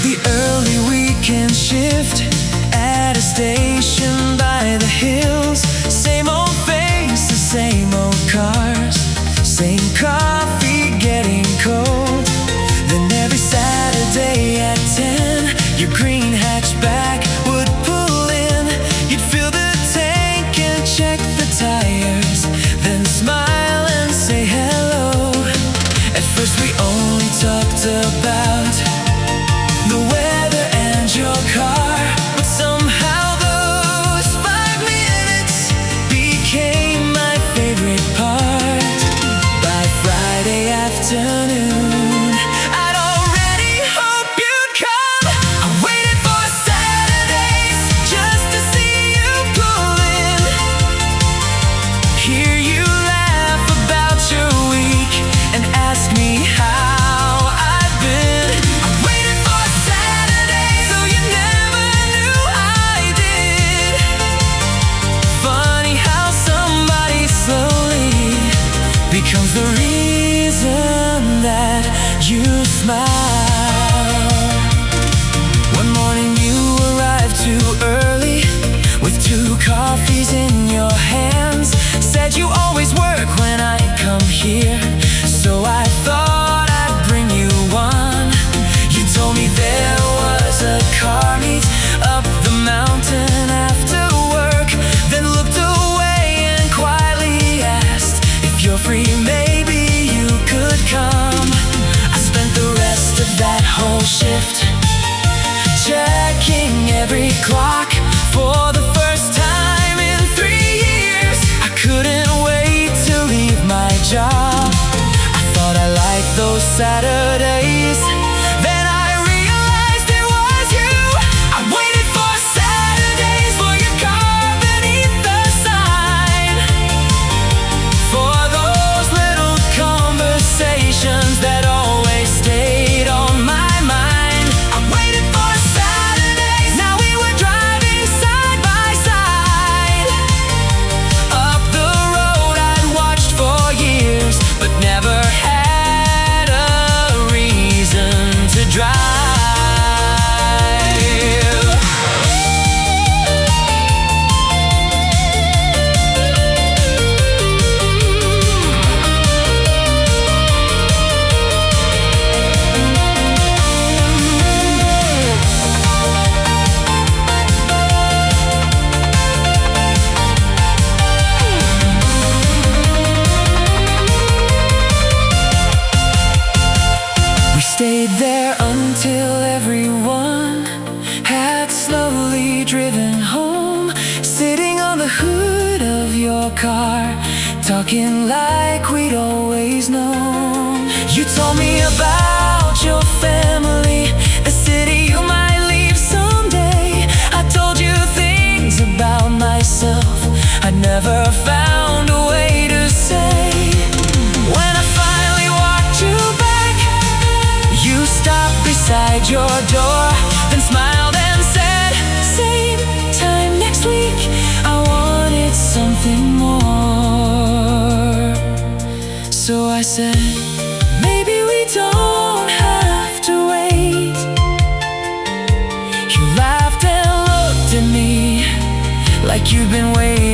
The early weekend shift at a station by the hills. Same old faces, same old cars, same coffee getting cold. Then every Saturday at 10, your green hatchback would pull in. You'd fill the tank and check the tires, then smile and say hello. At first we only talked about the weather and your car, but somehow those 5 minutes became my favorite part. By Friday afternoon, I'd already hope you'd come. I waited for Saturdays just to see you pull in, hear you laugh about your week, and ask me how I've been. I waited for Saturdays, so you never knew I did. Funny how somebody slowly becomes the reason that you smile. One morning you arrived too early with 2 coffees in your hands. Said you always work when I come here, so I thought I'd bring you one. You told me there was a car meet up the mountain after work, then looked away and quietly asked if you're free, maybe you could come. I spent the rest of that whole shift checking every clock. For the first time in 3 years, I couldn't wait to leave my job. I thought I liked those Saturdays, then I realized it was you. I waited for Saturdays for your car beneath the sign, for those little conversations that always stayed on my mind. I waited for Saturdays, now we were driving side by side up the road I'd watched for years, but never had a reason to drive. We stayed there until everyone had slowly driven home, sitting on the hood of your car, talking like we'd always known. You told me about your family, the city you might leave someday. I told you things about myself I'd never found a way to say. When I finally walked you back, you stopped beside your door, then smiled and said, same time next week. I wanted something more, so I said, maybe we don't have to wait. You laughed and looked at me like you'd been waiting